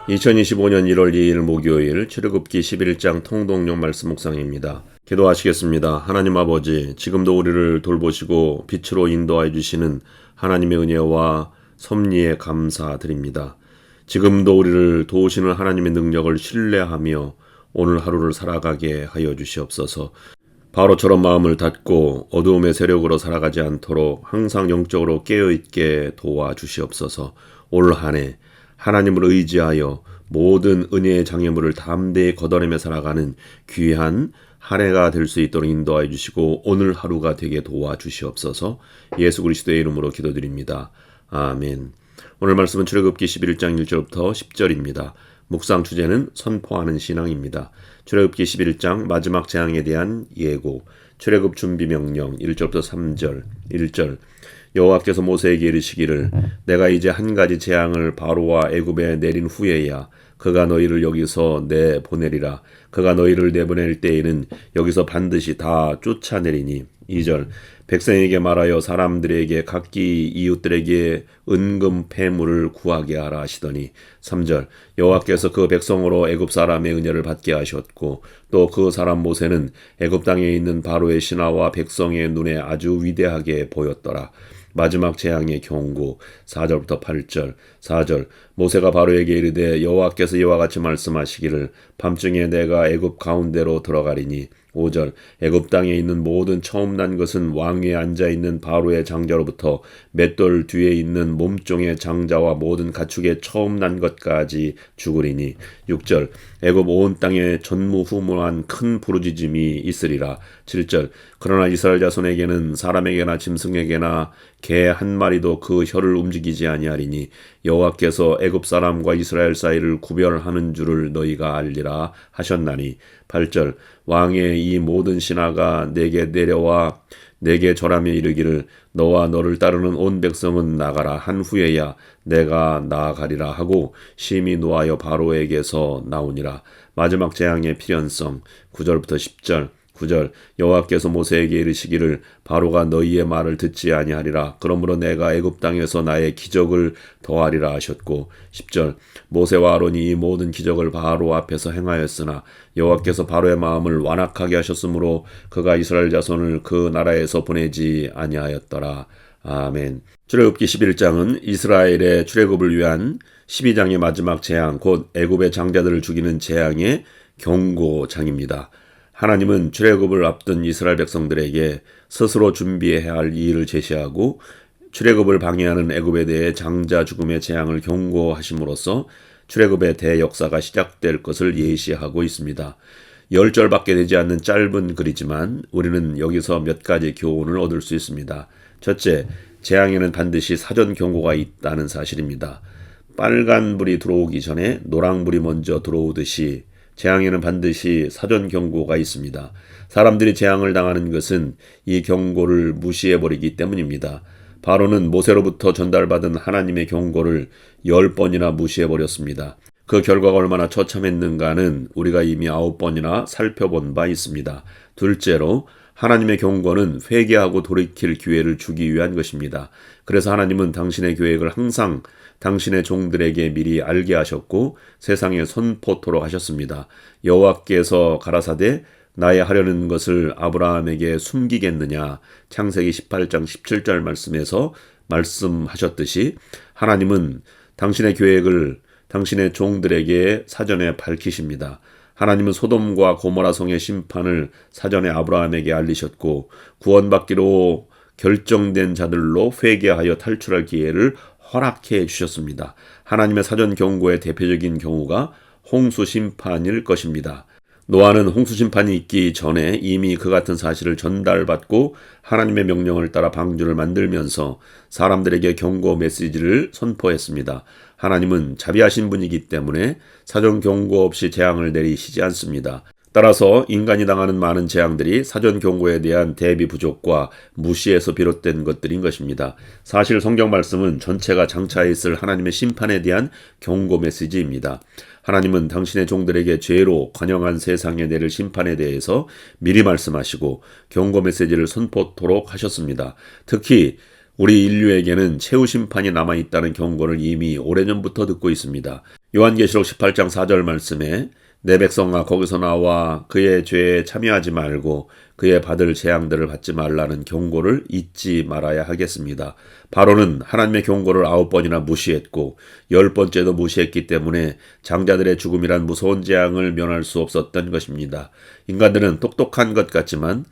2025년 1월 2일 목요일 출애굽기 11장 통독용 말씀 묵상입니다. 기도하시겠습니다. 하나님 아버지, 지금도 우리를 돌보시고 빛으로 인도하여 주시는 하나님의 은혜와 섭리에 감사드립니다. 지금도 우리를 도우시는 하나님의 능력을 신뢰하며 오늘 하루를 살아가게 하여 주시옵소서. 바로처럼 마음을 닫고 어두움의 세력으로 살아가지 않도록 항상 영적으로 깨어있게 도와주시옵소서. 올 한 해 하나님을 의지하여 모든 은혜의 장애물을 담대히 걷어내며 살아가는 귀한 한 해가 될 수 있도록 인도하여 주시고 오늘 하루가 되게 도와주시옵소서. 예수 그리스도의 이름으로 기도드립니다. 아멘. 오늘 말씀은 출애굽기 11장 1절부터 10절입니다. 묵상 주제는 선포하는 신앙입니다. 출애굽기 11장 마지막 재앙에 대한 예고, 출애굽 준비 명령 1절부터 3절, 1절. 여호와께서 모세에게 이르시기를 내가 이제 한 가지 재앙을 바로와 애굽에 내린 후에야 그가 너희를 여기서 내보내리라. 그가 너희를 내보낼 때에는 여기서 반드시 다 쫓아내리니. 2절. 백성에게 말하여 사람들에게 각기 이웃들에게 은금 패물을 구하게 하라 하시더니. 3절. 여호와께서 그 백성으로 애굽 사람의 은혜를 받게 하셨고 또 그 사람 모세는 애굽 땅에 있는 바로의 신하와 백성의 눈에 아주 위대하게 보였더라. 마지막 재앙의 경고 4절부터 8절. 4절. 모세가 바로에게 이르되 여호와께서 이와 같이 말씀하시기를 밤중에 내가 애굽 가운데로 들어가리니. 5절. 애굽 땅에 있는 모든 처음 난 것은 왕 위에 앉아있는 바로의 장자로부터 맷돌 뒤에 있는 몸종의 장자와 모든 가축의 처음 난 것까지 죽으리니. 6절. 애굽 온 땅에 전무후무한 큰 부르짖음이 있으리라. 7절. 그러나 이스라엘 자손에게는 사람에게나 짐승에게나 개 한 마리도 그 혀를 움직이지 아니하리니 여호와께서 애굽 사람과 이스라엘 사이를 구별하는 줄을 너희가 알리라 하셨나니. 8절. 왕의 이 모든 신하가 내게 내려와 내게 절하며 이르기를 너와 너를 따르는 온 백성은 나가라 한 후에야 내가 나아가리라 하고 심히 노하여 바로에게서 나오니라. 마지막 재앙의 필연성 9절부터 10절. 9절. 여호와께서 모세에게 이르시기를 바로가 너희의 말을 듣지 아니하리라. 그러므로 내가 애굽 땅에서 나의 기적을 더하리라 하셨고. 10절. 모세와 아론이 이 모든 기적을 바로 앞에서 행하였으나 여호와께서 바로의 마음을 완악하게 하셨으므로 그가 이스라엘 자손을 그 나라에서 보내지 아니하였더라. 아멘. 출애굽기 11장은 이스라엘의 출애굽을 위한 12장의 마지막 재앙, 곧 애굽의 장자들을 죽이는 재앙의 경고장입니다. 하나님은 출애굽을 앞둔 이스라엘 백성들에게 스스로 준비해야 할 일을 제시하고 출애굽을 방해하는 애굽에 대해 장자 죽음의 재앙을 경고하심으로써 출애굽의 대역사가 시작될 것을 예시하고 있습니다. 10절밖에 되지 않는 짧은 글이지만 우리는 여기서 몇 가지 교훈을 얻을 수 있습니다. 첫째, 재앙에는 반드시 사전 경고가 있다는 사실입니다. 빨간불이 들어오기 전에 노란불이 먼저 들어오듯이 재앙에는 반드시 사전 경고가 있습니다. 사람들이 재앙을 당하는 것은 이 경고를 무시해버리기 때문입니다. 바로는 모세로부터 전달받은 하나님의 경고를 10번이나 무시해버렸습니다. 그 결과가 얼마나 처참했는가는 우리가 이미 9번이나 살펴본 바 있습니다. 둘째로 하나님의 경고는 회개하고 돌이킬 기회를 주기 위한 것입니다. 그래서 하나님은 당신의 계획을 항상 당신의 종들에게 미리 알게 하셨고 세상에 선포토록 하셨습니다. 여호와께서 가라사대 나의 하려는 것을 아브라함에게 숨기겠느냐. 창세기 18장 17절 말씀에서 말씀하셨듯이 하나님은 당신의 계획을 당신의 종들에게 사전에 밝히십니다. 하나님은 소돔과 고모라 성의 심판을 사전에 아브라함에게 알리셨고 구원받기로 결정된 자들로 회개하여 탈출할 기회를 허락해 주셨습니다. 하나님의 사전 경고의 대표적인 경우가 홍수 심판일 것입니다. 노아는 홍수 심판이 있기 전에 이미 그 같은 사실을 전달받고 하나님의 명령을 따라 방주를 만들면서 사람들에게 경고 메시지를 선포했습니다. 하나님은 자비하신 분이기 때문에 사전 경고 없이 재앙을 내리시지 않습니다. 따라서 인간이 당하는 많은 재앙들이 사전 경고에 대한 대비 부족과 무시에서 비롯된 것들인 것입니다. 사실 성경 말씀은 전체가 장차에 있을 하나님의 심판에 대한 경고 메시지입니다. 하나님은 당신의 종들에게 죄로 관영한 세상에 내릴 심판에 대해서 미리 말씀하시고 경고 메시지를 선포토록 하셨습니다. 특히 우리 인류에게는 최후 심판이 남아있다는 경고를 이미 오래전부터 듣고 있습니다. 요한계시록 18장 4절 말씀에 내 백성아 거기서 나와 그의 죄에 참여하지 말고 그의 받을 재앙들을 받지 말라는 경고를 잊지 말아야 하겠습니다. 바로는 하나님의 경고를 9번이나 무시했고 10번째도 무시했기 때문에 장자들의 죽음이란 무서운 재앙을 면할 수 없었던 것입니다. 인간들은 똑똑한 것 같지만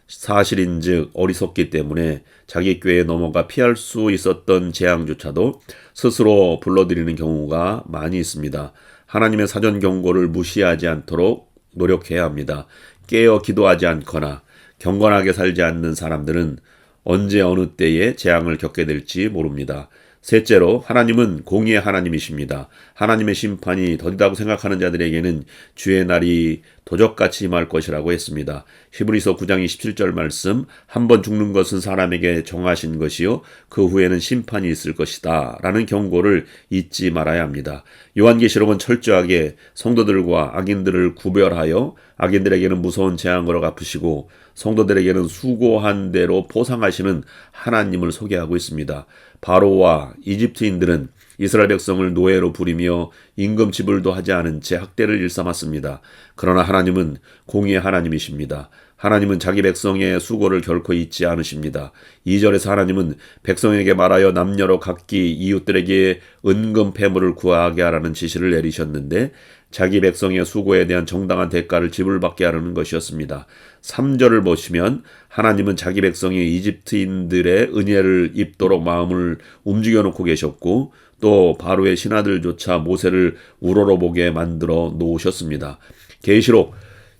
사실인즉 어리석기 때문에 자기 꾀에 넘어가 피할 수 있었던 재앙조차도 스스로 불러들이는 경우가 많이 있습니다. 하나님의 사전 경고를 무시하지 않도록 노력해야 합니다. 깨어 기도하지 않거나 경건하게 살지 않는 사람들은 언제 어느 때에 재앙을 겪게 될지 모릅니다. 셋째로 하나님은 공의의 하나님이십니다. 하나님의 심판이 더디다고 생각하는 자들에게는 주의 날이 도적같이 임할 것이라고 했습니다. 히브리서 9장 27절 말씀, 한 번 죽는 것은 사람에게 정하신 것이요 그 후에는 심판이 있을 것이다 라는 경고를 잊지 말아야 합니다. 요한계시록은 철저하게 성도들과 악인들을 구별하여 악인들에게는 무서운 재앙으로 갚으시고 성도들에게는 수고한 대로 보상하시는 하나님을 소개하고 있습니다. 바로와 이집트인들은 이스라엘 백성을 노예로 부리며 임금 지불도 하지 않은 채 학대를 일삼았습니다. 그러나 하나님은 공의의 하나님이십니다. 하나님은 자기 백성의 수고를 결코 잊지 않으십니다. 2절에서 하나님은 백성에게 말하여 남녀로 각기 이웃들에게 은금 패물을 구하게 하라는 지시를 내리셨는데 자기 백성의 수고에 대한 정당한 대가를 지불받게 하라는 것이었습니다. 3절을 보시면 하나님은 자기 백성이 이집트인들의 은혜를 입도록 마음을 움직여 놓고 계셨고 또 바로의 신하들조차 모세를 우러러보게 만들어 놓으셨습니다. 계시록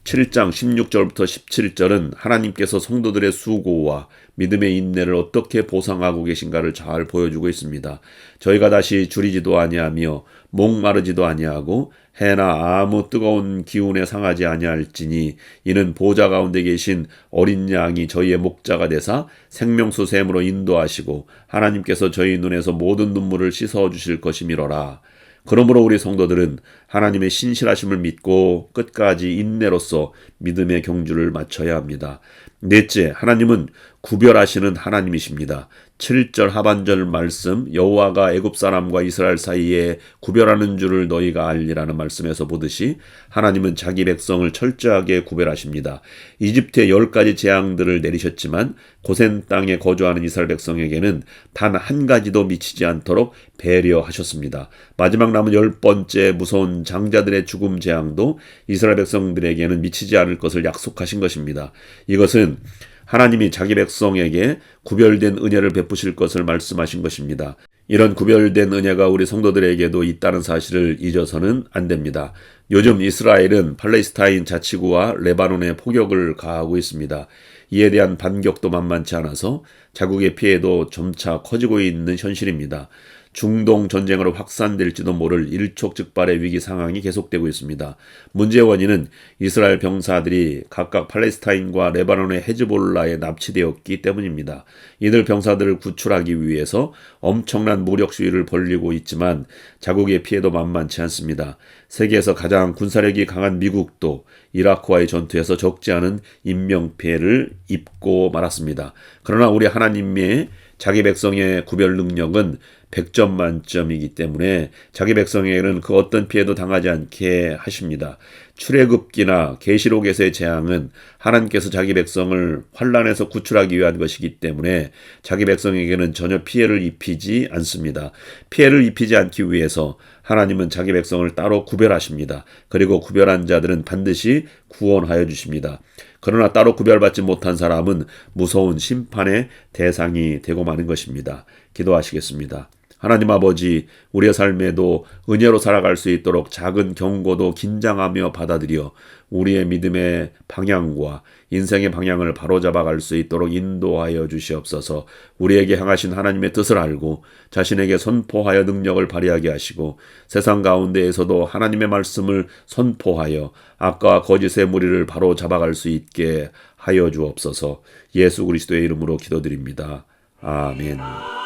7장 16절부터 17절은 하나님께서 성도들의 수고와 믿음의 인내를 어떻게 보상하고 계신가를 잘 보여주고 있습니다. 저희가 다시 줄이지도 아니하며 목마르지도 아니하고 해나 아무 뜨거운 기운에 상하지 아니할지니 이는 보좌 가운데 계신 어린 양이 저희의 목자가 되사 생명수 샘으로 인도하시고 하나님께서 저희 눈에서 모든 눈물을 씻어 주실 것이미로라. 그러므로 우리 성도들은 하나님의 신실하심을 믿고 끝까지 인내로써 믿음의 경주를 마쳐야 합니다. 넷째, 하나님은 구별하시는 하나님이십니다. 7절 하반절 말씀, 여호와가 애굽 사람과 이스라엘 사이에 구별하는 줄을 너희가 알리라는 말씀에서 보듯이 하나님은 자기 백성을 철저하게 구별하십니다. 이집트에 10가지 재앙들을 내리셨지만 고센 땅에 거주하는 이스라엘 백성에게는 단 한 가지도 미치지 않도록 배려하셨습니다. 마지막 남은 10번째 무서운 장자들의 죽음 재앙도 이스라엘 백성들에게는 미치지 않을 것을 약속하신 것입니다. 이것은 하나님이 자기 백성에게 구별된 은혜를 베푸실 것을 말씀하신 것입니다. 이런 구별된 은혜가 우리 성도들에게도 있다는 사실을 잊어서는 안 됩니다. 요즘 이스라엘은 팔레스타인 자치구와 레바논에 폭격을 가하고 있습니다. 이에 대한 반격도 만만치 않아서 자국의 피해도 점차 커지고 있는 현실입니다. 중동 전쟁으로 확산될지도 모를 일촉즉발의 위기 상황이 계속되고 있습니다. 문제의 원인은 이스라엘 병사들이 각각 팔레스타인과 레바논의 헤즈볼라에 납치되었기 때문입니다. 이들 병사들을 구출하기 위해서 엄청난 무력 시위를 벌이고 있지만 자국의 피해도 만만치 않습니다. 세계에서 가장 군사력이 강한 미국도 이라크와의 전투에서 적지 않은 인명피해를 입고 말았습니다. 그러나 우리 하나님의 자기 백성의 구별 능력은 100점 만점이기 때문에 자기 백성에게는 그 어떤 피해도 당하지 않게 하십니다. 출애굽기나 계시록에서의 재앙은 하나님께서 자기 백성을 환난에서 구출하기 위한 것이기 때문에 자기 백성에게는 전혀 피해를 입히지 않습니다. 피해를 입히지 않기 위해서 하나님은 자기 백성을 따로 구별하십니다. 그리고 구별한 자들은 반드시 구원하여 주십니다. 그러나 따로 구별받지 못한 사람은 무서운 심판의 대상이 되고 마는 것입니다. 기도하시겠습니다. 하나님 아버지, 우리의 삶에도 은혜로 살아갈 수 있도록 작은 경고도 긴장하며 받아들여 우리의 믿음의 방향과 인생의 방향을 바로잡아갈 수 있도록 인도하여 주시옵소서. 우리에게 향하신 하나님의 뜻을 알고 자신에게 선포하여 능력을 발휘하게 하시고 세상 가운데에서도 하나님의 말씀을 선포하여 악과 거짓의 무리를 바로잡아갈 수 있게 하여 주옵소서. 예수 그리스도의 이름으로 기도드립니다. 아멘.